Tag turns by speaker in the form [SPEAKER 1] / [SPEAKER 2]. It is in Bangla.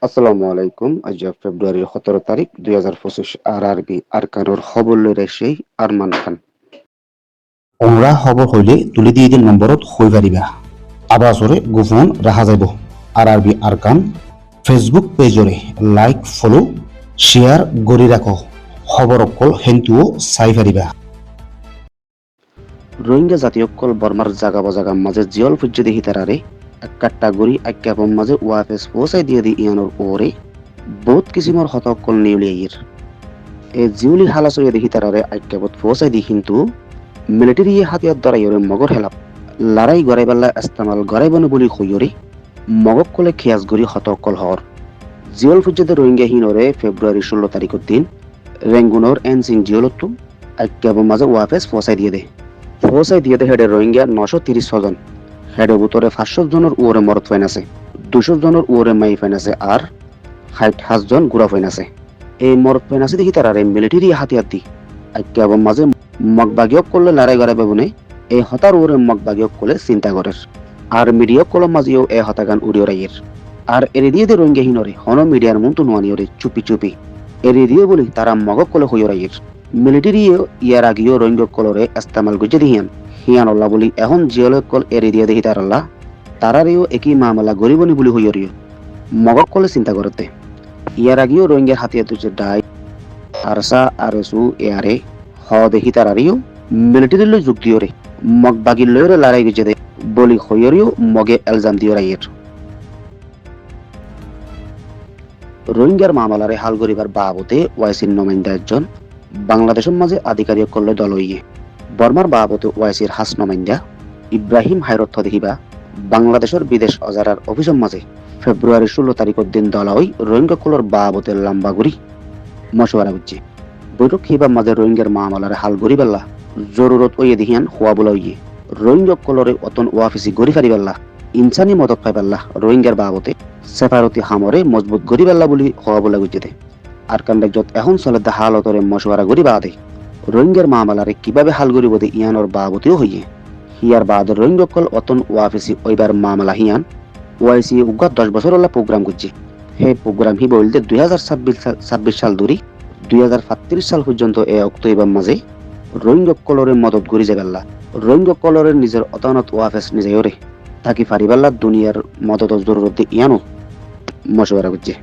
[SPEAKER 1] আসসালামু আলাইকুম। আজ ফেব্রুয়ারির 17 তারিখ 2025 আরআরবি আরকানোর খবর লৈ ৰাইছে আৰমান খান।
[SPEAKER 2] অংৰা খবৰ হইলে তুলি দিয়ে দিন নম্বৰত হৈ পাৰিবা আৱাজৰে গোপন ৰাখা যাব। RRB আৰকান Facebook পেজৰে like follow share কৰি ৰাখো। খবৰ অকল হেনটোও চাই পাৰিবা।
[SPEAKER 1] রোহিঙ্গা জাতীয়কল বর্মার জাগা বজাগার মাঝে জিয়ল ফুজ্জে দেখি তারারে একটা গড়ি আজ্ঞাপন মাঝে ওয়াফেস পৌঁছাই দিয়ে দি ইয়ানোর ওরে বহুত কিসিমর হতকল নিউলিয়াইয়ের এ জিউলি হালাসইয়ে দেখি তারারে আজ্ঞাপত পৌঁছাই দি কিন্তু মিলিটারি হাতিয়ার দ্বারাইয়রে মগর হেলাপ লড়াই গড়াই বেলা ইস্তেমাল গড়াই বনে বলি হইয়রে মগক কলে খেয়াজ গড়ি হতকল হর জিয়ল ফুজ্জেতে রোহিঙ্গা হিনরে ফেব্রুয়ারি 16 তারিখের দিন রেঙ্গুনর এনসিং জিয়লত্তু আজ্ঞাপন মাঝে ওয়াফেস পৌঁছাই দিয়ে দে হেডে রোহিঙ্গা 930 জন হেডে ভিতরে 500 জনের উড়ে মরত ফাইন আছে 200 জনের উড়ে মাই ফাইন আছে আর 60 জন গুড়া ফাইন আছে এই মরত ফাইন আছে দেখি তারা মিলিটারি হাতিয়ার দি আজ্ঞাবন মাঝে মগবাগিয়ক করলে লড়াই গড়াই বাবুনে এই হতার উড়ে মগবাগিয়ক করলে চিন্তা করের আর মিডিয়ক কলম মাঝেও এই হতাগান উড়িয়ে রাইয়ের আর এরি দিয়ে দে রোহিঙ্গা হিনরে হন মিডিয়ার মন তো নোয়ানিয়রে চুপি এরি দিয়ে বলি তারা মগক কলে হইয় রাইয়ের মিলিটারি ইয়ার আগেও রোহিঙ্গা কলরে ইস্তেমাল গুজে দিহিয়ান হিয়ান আল্লাহ বলি এখন জিয়লক কল এরি দিয়ে দেখি তার আল্লাহ তারারেও একই মামলা গরিবনি বলি হইয়রিও মগক কলে চিন্তা করতে ইয়ার আগেও রোহিঙ্গার হাতিয়ার তুছে ডাই আরসা আরসু এয়ারে হ দেখি তারারিও মিলিটারি লই যোগ দিয়রে মগ বাগির লয়রে লড়াই গুজে দে বলি হইয়রিও মগে এলজাম দিও রাইয়ের রোহিঙ্গার মামলারে হাল গরিবার বাবতে ওয়াইসির নমাইন্দা একজন বাংলাদেশের মাঝে আধিকারিক করলে দল হইয়ে বর্মার বাবতে ওয়াইসির হাস নমাইন্দা ইব্রাহিম হায়রত দেখিবা বাংলাদেশের বিদেশ অজারার অফিসের মাঝে ফেব্রুয়ারি 16 তারিখের দিন দল হই রোহিঙ্গা কলর বাবতে লাম্বাগুড়ি মশওয়ারা বুঝছে বৈঠক হিবার মাঝে রোহিঙ্গার মামলারে হাল গরিবাল্লা জরুরত ওয়ে দেখিয়ান হওয়া বলা হইয়ে রোহিঙ্গা কলরে অতন ওয়াফিসি গড়ি ফারিবাল্লা ইনসানি মদত পাইবাল্লা রোহিঙ্গার বাবতে সেফারতি হামরে মজবুত গরিবাল্লা বলি হওয়া বলা গুজে আরকান রাজ্যত এখন চলে হালতরে মশওয়ারা গরি বাদে রোহিঙ্গার মামলারে কিভাবে হাল গরিব দে ইয়ানোর বাবতেও হইয়ে হিয়ার বাদ রোহিঙ্গকল অতন ওয়াফিসি ওইবার মামলা হিয়ান ওয়াইসি উগা 10 বছর হলা প্রোগ্রাম করছে হে প্রোগ্রাম হি বলতে 2026 সাল ধরি 2035 সাল পর্যন্ত এ অক্টোবর মাঝে রোহিঙ্গকলরে মদত গরি যাবেল্লা রোহিঙ্গকলরের নিজের অতানত ওয়াফেস নিজে ওরে তাকি ফারিবাল্লা দুনিয়ার মদত জরুরত ইয়ানো মশওয়ারা করছে।